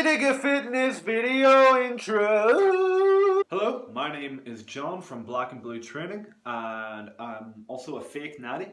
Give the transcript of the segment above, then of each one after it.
Digga Fitness video intro. Hello, my name is John from Black and Blue Training, and I'm also a fake natty.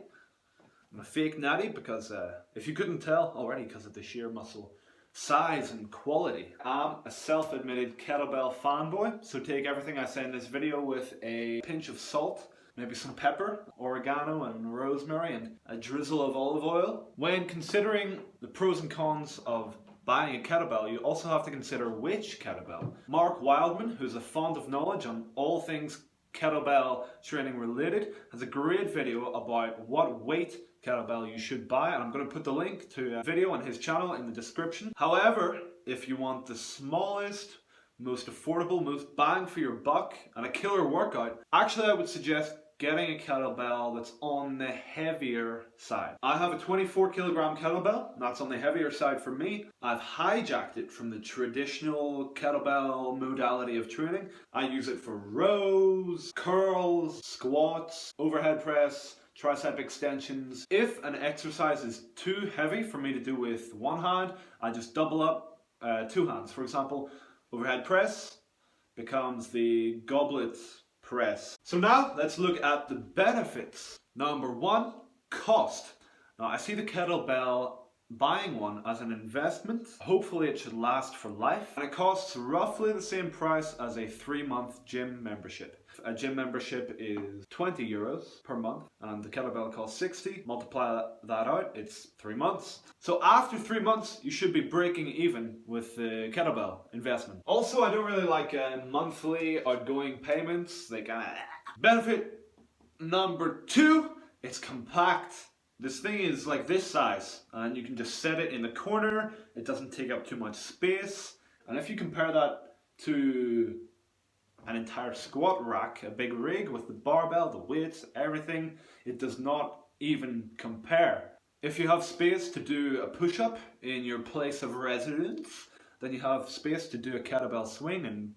I'm a fake natty because, if you couldn't tell already because of the sheer muscle size and quality, I'm a self-admitted kettlebell fanboy, so take everything I say in this video with a pinch of salt, maybe some pepper, oregano and rosemary, and a drizzle of olive oil. When considering the pros and cons of buying a kettlebell, you also have to consider which kettlebell. Mark Wildman, who's a font of knowledge on all things kettlebell training related, has a great video about what weight kettlebell you should buy, and I'm going to put the link to a video on his channel in the description. However, if you want the smallest, most affordable, most bang for your buck and a killer workout, actually I would suggest getting a kettlebell that's on the heavier side. I have a 24 kilogram kettlebell, that's on the heavier side for me. I've hijacked it from the traditional kettlebell modality of training. I use it for rows, curls, squats, overhead press, tricep extensions. If an exercise is too heavy for me to do with one hand, I just double up two hands. For example, overhead press becomes the goblet press. So now let's look at the benefits. Number one, cost. Now I see the kettlebell, buying one as an investment. Hopefully it should last for life, and it costs roughly the same price as a 3-month gym membership. A gym membership is 20 euros per month and the kettlebell costs 60. Multiply that out, it's 3 months. So after 3 months you should be breaking even with the kettlebell investment. Also, I don't really like monthly outgoing payments. They kind of... Benefit number two, it's compact. This thing is like this size and you can just set it in the corner. It doesn't take up too much space. And if you compare that to an entire squat rack, a big rig with the barbell, the weights, everything, it does not even compare. If you have space to do a push-up in your place of residence, then you have space to do a kettlebell swing and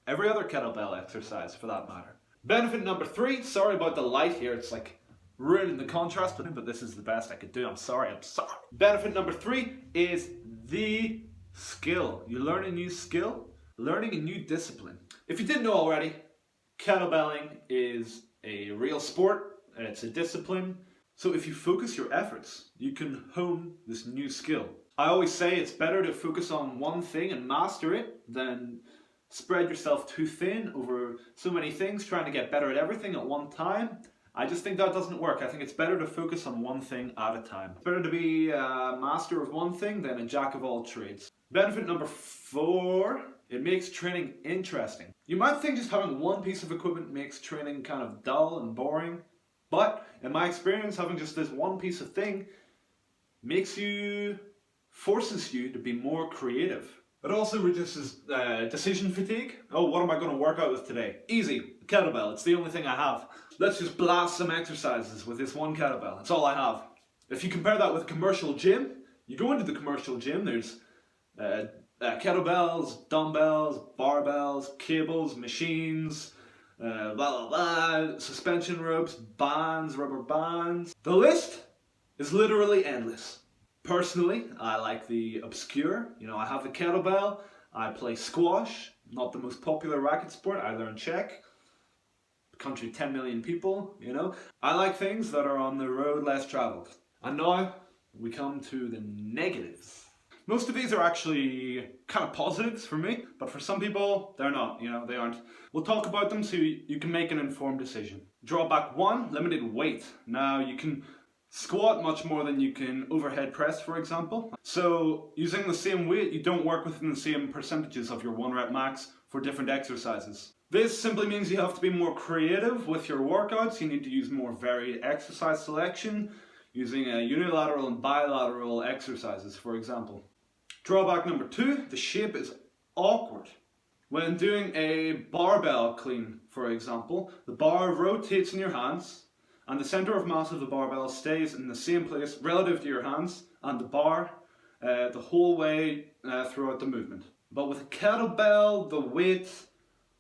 every other kettlebell exercise for that matter. Benefit number three, sorry about the light here, it's like ruining the contrast, but this is the best I could do. I'm sorry. Benefit number three is the skill. You learn a new skill, learning a new discipline. If you didn't know already, kettlebelling is a real sport, and it's a discipline. So if you focus your efforts, you can hone this new skill. I always say it's better to focus on one thing and master it than spread yourself too thin over so many things, trying to get better at everything at one time. I just think that doesn't work. I think it's better to focus on one thing at a time. It's better to be a master of one thing than a jack of all trades. Benefit number four, it makes training interesting. You might think just having one piece of equipment makes training kind of dull and boring, but in my experience, having just this one piece of thing forces you to be more creative. It also reduces decision fatigue. Oh, what am I going to work out with today? Easy, kettlebell, it's the only thing I have. Let's just blast some exercises with this one kettlebell, that's all I have. If you compare that with a commercial gym, you go into the commercial gym, there's kettlebells, dumbbells, barbells, cables, machines, blah blah blah, suspension ropes, bands, rubber bands. The list is literally endless. Personally, I like the obscure. You know, I have the kettlebell, I play squash, not the most popular racket sport, I learn Czech. Country 10 million people, you know. I like things that are on the road less traveled. And now we come to the negatives. Most of these are actually kind of positives for me, but for some people they're not, you know, they aren't. We'll talk about them so you can make an informed decision. Drawback one, limited weight. Now you can squat much more than you can overhead press, for example. So using the same weight, you don't work within the same percentages of your 1 rep max for different exercises. This simply means you have to be more creative with your workouts. You need to use more varied exercise selection, using unilateral and bilateral exercises, for example. Drawback number two, the shape is awkward. When doing a barbell clean, for example, the bar rotates in your hands and the center of mass of the barbell stays in the same place relative to your hands and the bar the whole way throughout the movement. But with a kettlebell, the weight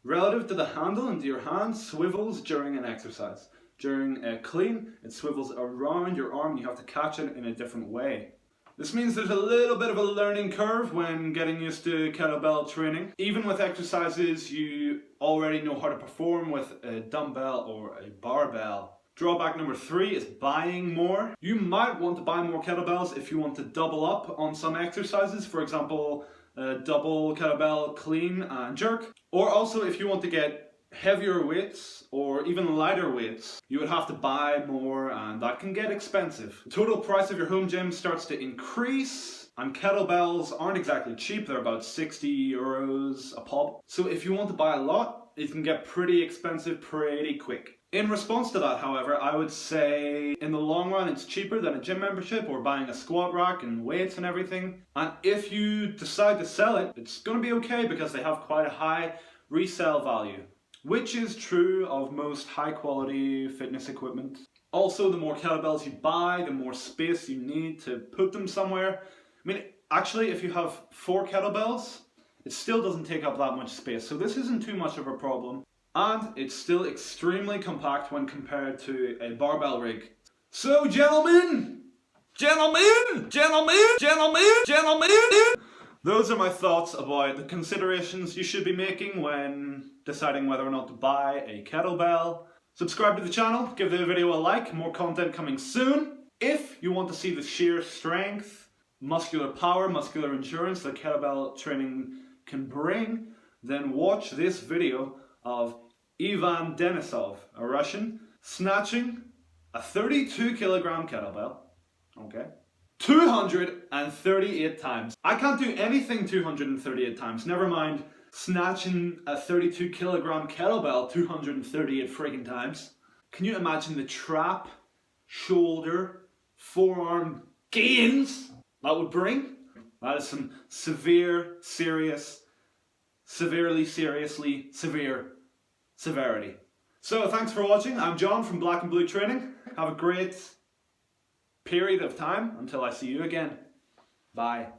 relative to the handle and to your hand swivels during an exercise. During a clean, it swivels around your arm and you have to catch it in a different way. This means there's a little bit of a learning curve when getting used to kettlebell training. Even with exercises you already know how to perform with a dumbbell or a barbell. Drawback number 3 is buying more. You might want to buy more kettlebells if you want to double up on some exercises, for example, double kettlebell clean and jerk. Or also if you want to get heavier weights or even lighter weights, you would have to buy more, and that can get expensive. The total price of your home gym starts to increase, and kettlebells aren't exactly cheap. They're about 60 euros a pop. So if you want to buy a lot, it can get pretty expensive pretty quick. In response to that, however, I would say in the long run it's cheaper than a gym membership or buying a squat rack and weights and everything. And if you decide to sell it, it's going to be okay because they have quite a high resale value, which is true of most high quality fitness equipment. Also, the more kettlebells you buy, the more space you need to put them somewhere. I mean, actually, if you have 4 kettlebells, it still doesn't take up that much space, so this isn't too much of a problem. And it's still extremely compact when compared to a barbell rig. So gentlemen, those are my thoughts about the considerations you should be making when deciding whether or not to buy a kettlebell. Subscribe to the channel, give the video a like, more content coming soon. If you want to see the sheer strength, muscular power, muscular endurance that kettlebell training can bring, then watch this video of Ivan Denisov, a Russian, snatching a 32 kilogram kettlebell, okay, 238 times. I can't do anything 238 times, never mind snatching a 32 kilogram kettlebell 238 freaking times. Can you imagine the trap, shoulder, forearm gains that would bring? That is some severe, severely, seriously, severity. So thanks for watching. I'm John from Black and Blue Training. Have a great period of time until I see you again. Bye.